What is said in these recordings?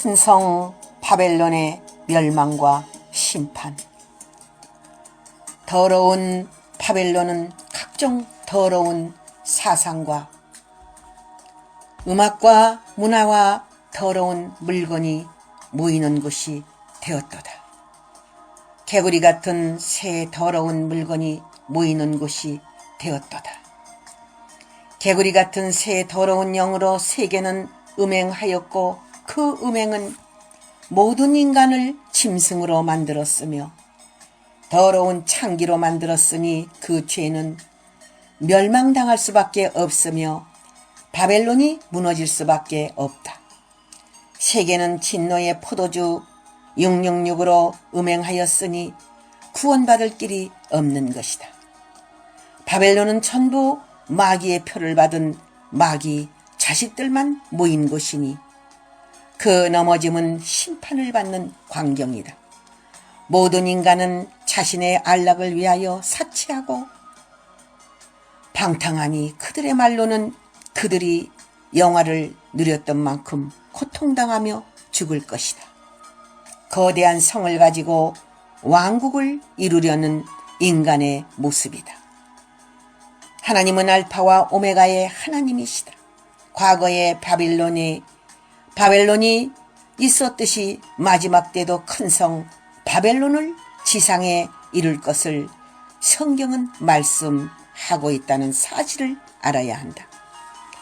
큰 성 바벨론의 멸망과 심판. 더러운 바벨론은 각종 더러운 사상과 음악과 문화와 더러운 물건이 모이는 곳이 되었도다. 개구리 같은 새 더러운 물건이 모이는 곳이 되었도다. 개구리 같은 새 더러운 영으로 세계는 음행하였고 그 음행은 모든 인간을 짐승으로 만들었으며 더러운 창기로 만들었으니 그 죄는 멸망당할 수밖에 없으며 바벨론이 무너질 수밖에 없다. 세계는 진노의 포도주 666으로 음행하였으니 구원받을 길이 없는 것이다. 바벨론은 전부 마귀의 표를 받은 마귀 자식들만 모인 곳이니 그 넘어짐은 심판을 받는 광경이다. 모든 인간은 자신의 안락을 위하여 사치하고 방탕하니 그들의 말로는 그들이 영화를 누렸던 만큼 고통당하며 죽을 것이다. 거대한 성을 가지고 왕국을 이루려는 인간의 모습이다. 하나님은 알파와 오메가의 하나님이시다. 과거의 바벨론이 있었듯이 마지막 때도 큰 성 바벨론을 지상에 이룰 것을 성경은 말씀하고 있다는 사실을 알아야 한다.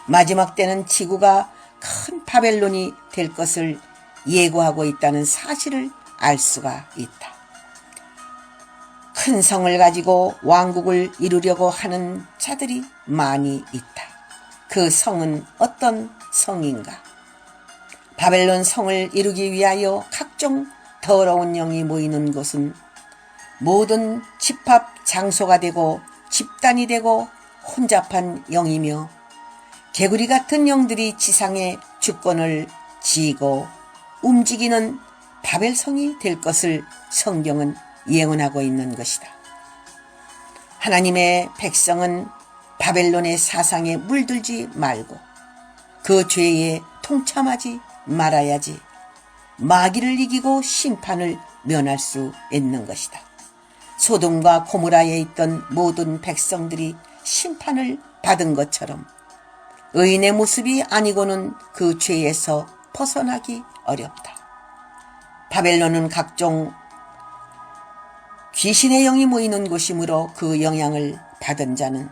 마지막 때는 지구가 큰 바벨론이 될 것을 예고하고 있다는 사실을 알 수가 있다. 큰 성을 가지고 왕국을 이루려고 하는 자들이 많이 있다. 그 성은 어떤 성인가? 바벨론 성을 이루기 위하여 각종 더러운 영이 모이는 곳은 모든 집합 장소가 되고 집단이 되고 혼잡한 영이며 개구리 같은 영들이 지상의 주권을 쥐고 움직이는 바벨성이 될 것을 성경은 예언하고 있는 것이다. 하나님의 백성은 바벨론의 사상에 물들지 말고 그 죄에 동참하지 말아야지 마귀를 이기고 심판을 면할 수 있는 것이다. 소돔과 고모라에 있던 모든 백성들이 심판을 받은 것처럼 의인의 모습이 아니고는 그 죄에서 벗어나기 어렵다. 바벨론은 각종 귀신의 영이 모이는 곳이므로 그 영향을 받은 자는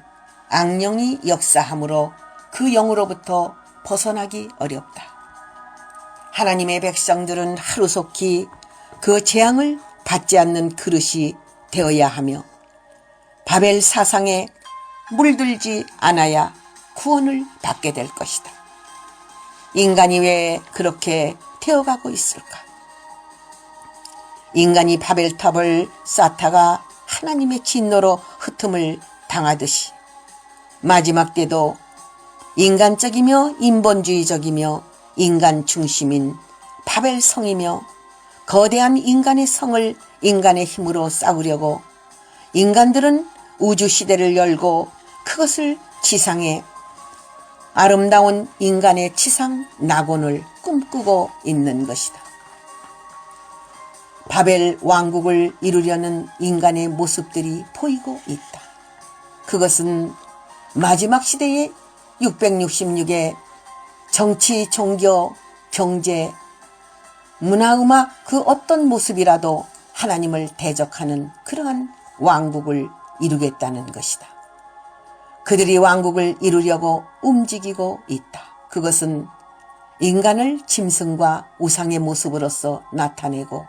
악령이 역사하므로 그 영으로부터 벗어나기 어렵다. 하나님의 백성들은 하루속히 그 재앙을 받지 않는 그릇이 되어야 하며 바벨 사상에 물들지 않아야 구원을 받게 될 것이다. 인간이 왜 그렇게 되어가고 있을까? 인간이 바벨탑을 쌓다가 하나님의 진노로 흩음을 당하듯이 마지막 때도 인간적이며 인본주의적이며 인간 중심인 바벨성이며 거대한 인간의 성을 인간의 힘으로 쌓으려고 인간들은 우주시대를 열고 그것을 지상에 아름다운 인간의 지상 낙원을 꿈꾸고 있는 것이다. 바벨 왕국을 이루려는 인간의 모습들이 보이고 있다. 그것은 마지막 시대의 666의 정치, 종교, 경제, 문화, 음악 그 어떤 모습이라도 하나님을 대적하는 그러한 왕국을 이루겠다는 것이다. 그들이 왕국을 이루려고 움직이고 있다. 그것은 인간을 짐승과 우상의 모습으로서 나타내고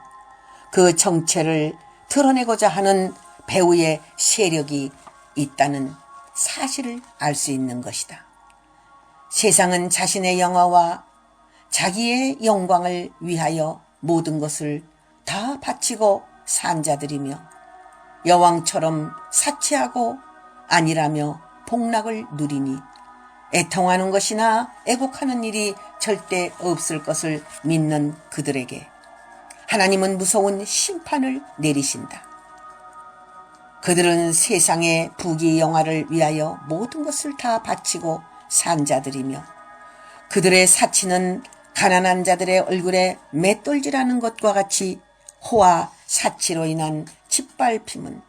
그 정체를 드러내고자 하는 배후의 세력이 있다는 사실을 알 수 있는 것이다. 세상은 자신의 영화와 자기의 영광을 위하여 모든 것을 다 바치고 산 자들이며 여왕처럼 사치하고 아니라며 복락을 누리니 애통하는 것이나 애곡하는 일이 절대 없을 것을 믿는 그들에게 하나님은 무서운 심판을 내리신다. 그들은 세상의 부귀영화를 위하여 모든 것을 다 바치고 산 자들이며 그들의 사치는 가난한 자들의 얼굴에 맷돌질하는 것과 같이 호와 사치로 인한 짓밟힘은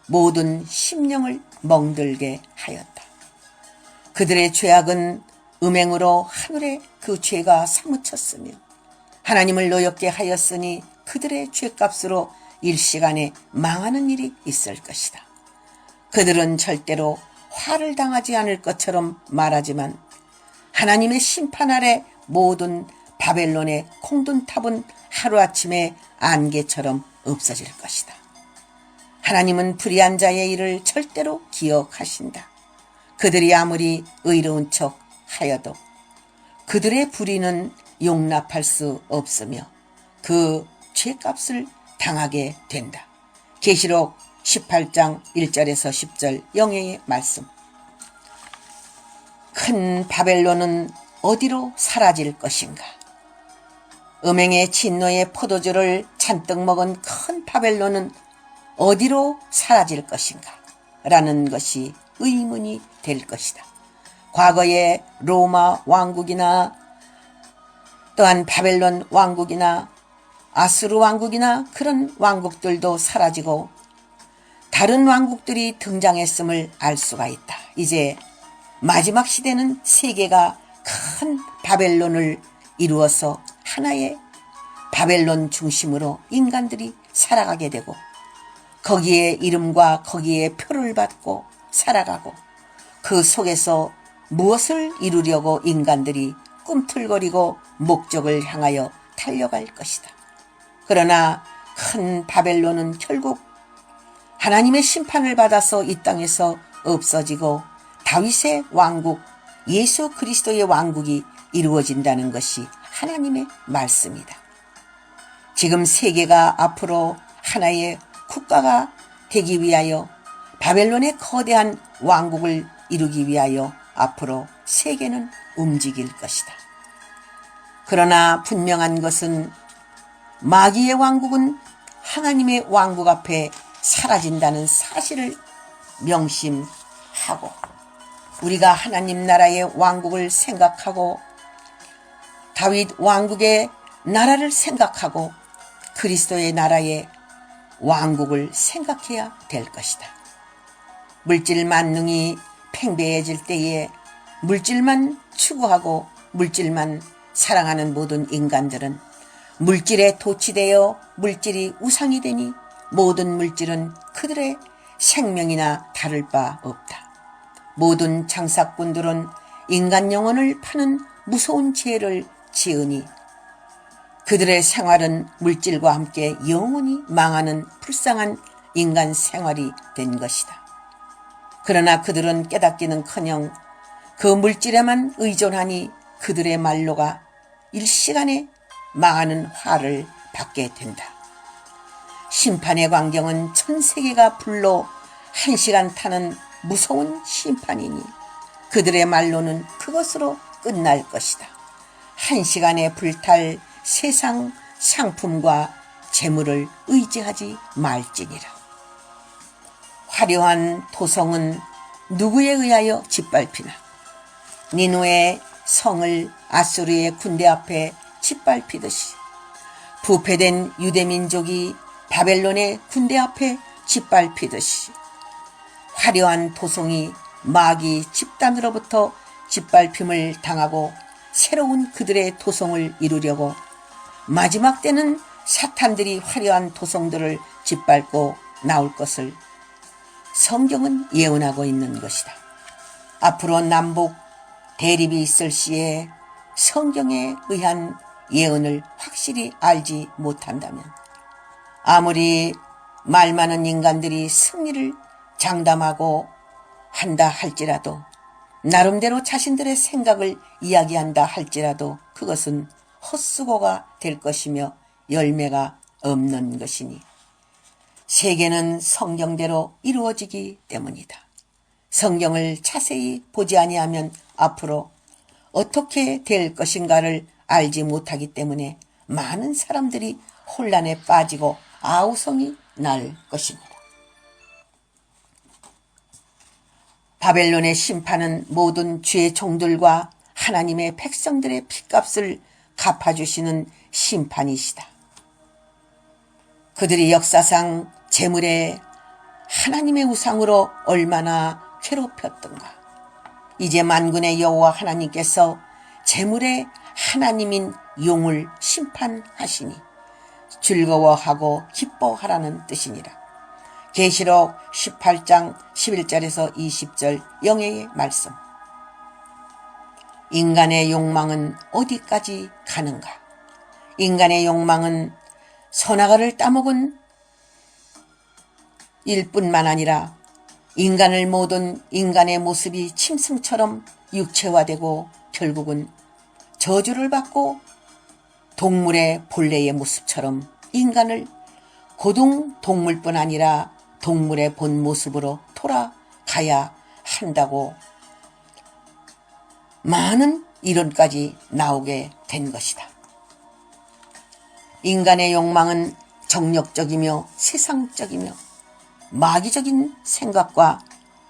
모든 심령을 멍들게 하였다. 그들의 죄악은 음행으로 하늘에 그 죄가 사무쳤으며 하나님을 노엽게 하였으니 그들의 죄값으로 일시간에 망하는 일이 있을 것이다. 그들은 절대로 화를 당하지 않을 것처럼 말하지만 하나님의 심판 아래 모든 바벨론의 공든탑은 하루아침에 안개처럼 없어질 것이다. 하나님은 불의한 자의 일을 절대로 기억하신다. 그들이 아무리 의로운 척 하여도 그들의 불의는 용납할 수 없으며 그 죄값을 당하게 된다. 계시록 18장 1절에서 10절 영예의 말씀. 큰 바벨론은 어디로 사라질 것인가? 음행의 진노의 포도주를 잔뜩 먹은 큰 바벨론은 어디로 사라질 것인가? 라는 것이 의문이 될 것이다. 과거의 로마 왕국이나 또한 바벨론 왕국이나 아수르 왕국이나 그런 왕국들도 사라지고 다른 왕국들이 등장했음을 알 수가 있다. 이제 마지막 시대는 세계가 큰 바벨론을 이루어서 하나의 바벨론 중심으로 인간들이 살아가게 되고 거기에 이름과 거기에 표를 받고 살아가고 그 속에서 무엇을 이루려고 인간들이 꿈틀거리고 목적을 향하여 달려갈 것이다. 그러나 큰 바벨론은 결국 하나님의 심판을 받아서 이 땅에서 없어지고 다윗의 왕국, 예수 그리스도의 왕국이 이루어진다는 것이 하나님의 말씀이다. 지금 세계가 앞으로 하나의 국가가 되기 위하여 바벨론의 거대한 왕국을 이루기 위하여 앞으로 세계는 움직일 것이다. 그러나 분명한 것은 마귀의 왕국은 하나님의 왕국 앞에 사라진다는 사실을 명심하고 우리가 하나님 나라의 왕국을 생각하고 다윗 왕국의 나라를 생각하고 그리스도의 나라의 왕국을 생각해야 될 것이다. 물질 만능이 팽배해질 때에 물질만 추구하고 물질만 사랑하는 모든 인간들은 물질에 도취되어 물질이 우상이 되니 모든 물질은 그들의 생명이나 다를 바 없다. 모든 장사꾼들은 인간 영혼을 파는 무서운 죄를 지으니 그들의 생활은 물질과 함께 영원히 망하는 불쌍한 인간 생활이 된 것이다. 그러나 그들은 깨닫기는커녕 그 물질에만 의존하니 그들의 말로가 일시간에 망하는 화를 받게 된다. 심판의 광경은 전 세계가 불로 1시간 타는 무서운 심판이니 그들의 말로는 그것으로 끝날 것이다. 1시간에 불탈 세상 상품과 재물을 의지하지 말지니라. 화려한 도성은 누구에 의하여 짓밟히나? 니누의 성을 아수르의 군대 앞에 짓밟히듯이 부패된 유대민족이 바벨론의 군대 앞에 짓밟히듯이 화려한 도성이 마귀 집단으로부터 짓밟힘을 당하고 새로운 그들의 도성을 이루려고 마지막 때는 사탄들이 화려한 도성들을 짓밟고 나올 것을 성경은 예언하고 있는 것이다. 앞으로 남북 대립이 있을 시에 성경에 의한 예언을 확실히 알지 못한다면 아무리 말 많은 인간들이 승리를 장담하고 한다 할지라도 나름대로 자신들의 생각을 이야기한다 할지라도 그것은 헛수고가 될 것이며 열매가 없는 것이니 세계는 성경대로 이루어지기 때문이다. 성경을 자세히 보지 아니하면 앞으로 어떻게 될 것인가를 알지 못하기 때문에 많은 사람들이 혼란에 빠지고 아우성이 날 것입니다. 바벨론의 심판은 모든 죄의 종들과 하나님의 백성들의 핏값을 갚아주시는 심판이시다. 그들이 역사상 재물에 하나님의 우상으로 얼마나 괴롭혔던가. 이제 만군의 여호와 하나님께서 재물의 하나님인 용을 심판하시니 즐거워하고 기뻐하라는 뜻이니라. 계시록 18장 11절에서 20절 영예의 말씀. 인간의 욕망은 어디까지 가는가? 인간의 욕망은 선악과를 따먹은 일뿐만 아니라 인간을 모든 인간의 모습이 짐승처럼 육체화되고 결국은 저주를 받고 동물의 본래의 모습처럼 인간을 고등동물뿐 아니라 동물의 본 모습으로 돌아가야 한다고 많은 이론까지 나오게 된 것이다. 인간의 욕망은 정력적이며 세상적이며 마귀적인 생각과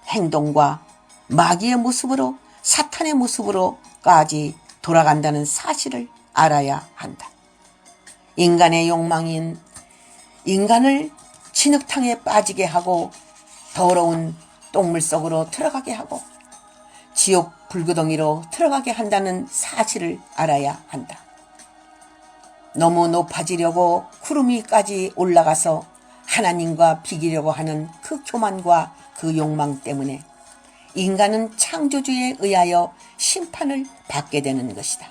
행동과 마귀의 모습으로 사탄의 모습으로까지 돌아간다는 사실을 알아야 한다. 인간의 욕망인 인간을 진흙탕에 빠지게 하고 더러운 똥물 속으로 들어가게 하고 지옥 불구덩이로 들어가게 한다는 사실을 알아야 한다. 너무 높아지려고 구름 위까지 올라가서 하나님과 비기려고 하는 그 교만과 그 욕망 때문에 인간은 창조주에 의하여 심판을 받게 되는 것이다.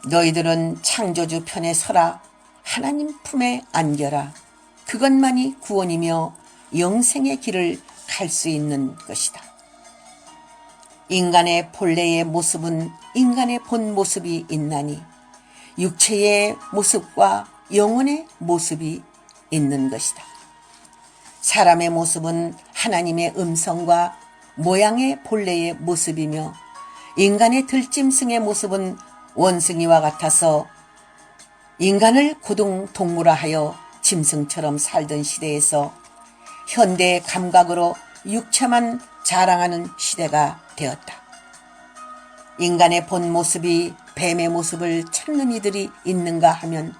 너희들은 창조주 편에 서라. 하나님 품에 안겨라. 그것만이 구원이며 영생의 길을 갈 수 있는 것이다. 인간의 본래의 모습은 인간의 본 모습이 있나니 육체의 모습과 영혼의 모습이 있는 것이다. 사람의 모습은 하나님의 음성과 모양의 본래의 모습이며 인간의 들짐승의 모습은 원숭이와 같아서 인간을 고등동물화하여 짐승처럼 살던 시대에서 현대의 감각으로 육체만 자랑하는 시대가 되었다. 인간의 본 모습이 뱀의 모습을 찾는 이들이 있는가 하면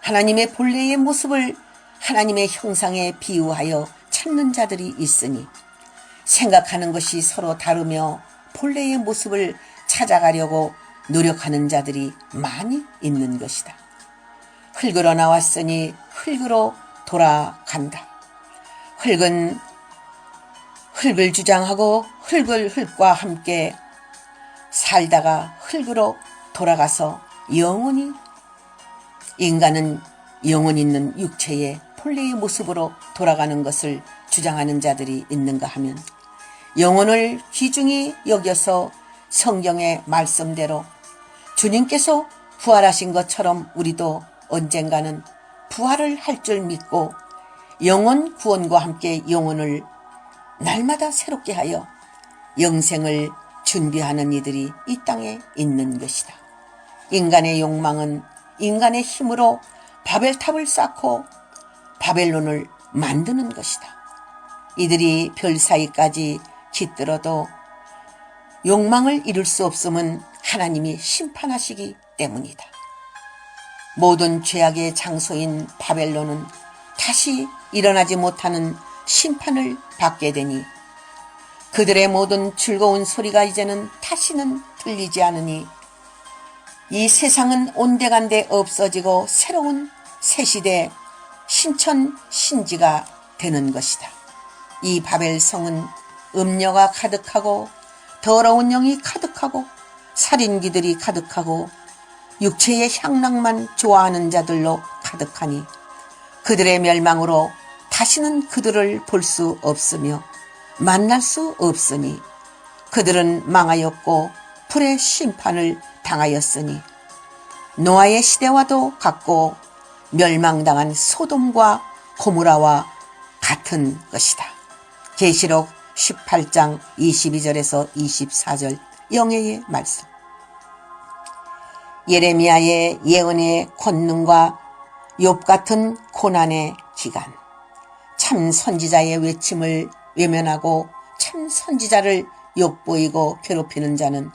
하나님의 본래의 모습을 하나님의 형상에 비유하여 찾는 자들이 있으니 생각하는 것이 서로 다르며 본래의 모습을 찾아가려고 노력하는 자들이 많이 있는 것이다. 흙으로 나왔으니 흙으로 돌아간다. 흙은 흙을 주장하고 흙과 함께 살다가 흙으로 돌아가서 영원히 인간은 영혼 있는 육체의 본래의 모습으로 돌아가는 것을 주장하는 자들이 있는가 하면 영혼을 귀중히 여겨서 성경의 말씀대로 주님께서 부활하신 것처럼 우리도 언젠가는 부활을 할 줄 믿고 영혼 구원과 함께 영혼을 날마다 새롭게 하여 영생을 준비하는 이들이 이 땅에 있는 것이다. 인간의 욕망은 인간의 힘으로 바벨탑을 쌓고 바벨론을 만드는 것이다. 이들이 별 사이까지 깃들어도 욕망을 이룰 수 없음은 하나님이 심판하시기 때문이다. 모든 죄악의 장소인 바벨론은 다시 일어나지 못하는 심판을 받게 되니 그들의 모든 즐거운 소리가 이제는 다시는 들리지 않으니 이 세상은 온데간데 없어지고 새로운 새시대 신천신지가 되는 것이다. 이 바벨성은 음녀가 가득하고 더러운 영이 가득하고 살인귀들이 가득하고 육체의 향락만 좋아하는 자들로 가득하니 그들의 멸망으로 다시는 그들을 볼 수 없으며 만날 수 없으니 그들은 망하였고 불의 심판을 당하였으니 노아의 시대와도 같고 멸망당한 소돔과 고모라와 같은 것이다. 계시록 18장 22절에서 24절 영예의 말씀. 예레미야의 예언의 권능과 욥 같은 고난의 기간, 참 선지자의 외침을 외면하고 참 선지자를 욕보이고 괴롭히는 자는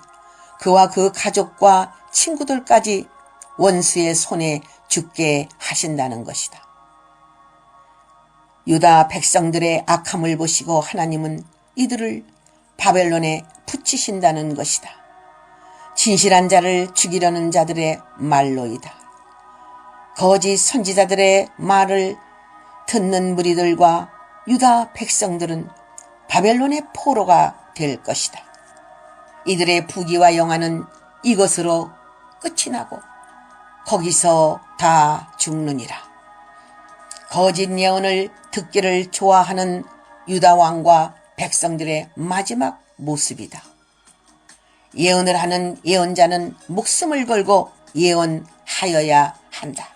그와 그 가족과 친구들까지 원수의 손에 죽게 하신다는 것이다. 유다 백성들의 악함을 보시고 하나님은 이들을 바벨론에 붙이신다는 것이다. 진실한 자를 죽이려는 자들의 말로이다. 거짓 선지자들의 말을 듣는 무리들과 유다 백성들은 바벨론의 포로가 될 것이다. 이들의 부귀와 영화는 이것으로 끝이 나고 거기서 다 죽느니라. 거짓 예언을 듣기를 좋아하는 유다 왕과 백성들의 마지막 모습이다. 예언을 하는 예언자는 목숨을 걸고 예언하여야 한다.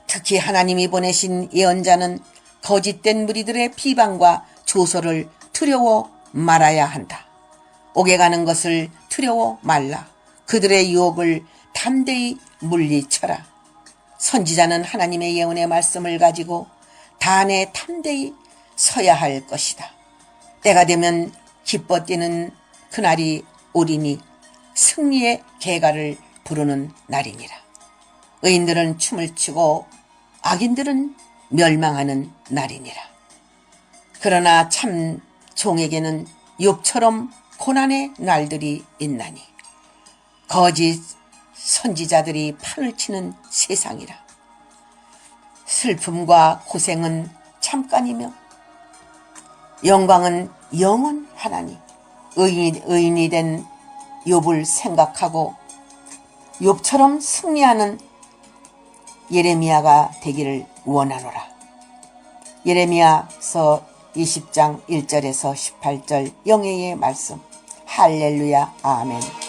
특히 하나님이 보내신 예언자는 거짓된 무리들의 비방과 조소를 두려워 말아야 한다. 옥에 가는 것을 두려워 말라. 그들의 유혹을 담대히 물리쳐라. 선지자는 하나님의 예언의 말씀을 가지고 단에 담대히 서야 할 것이다. 때가 되면 기뻐 뛰는 그날이 오리니 승리의 개가를 부르는 날이니라. 의인들은 춤을 추고 악인들은 멸망하는 날이니라. 그러나 참 종에게는 욥처럼 고난의 날들이 있나니 거짓 선지자들이 판을 치는 세상이라. 슬픔과 고생은 잠깐이며 영광은 영원하나니 의인이 된 욥을 생각하고 욥처럼 승리하는 예레미야가 되기를 원하노라. 예레미야서 20장 1절에서 18절 영예의 말씀. 할렐루야 아멘.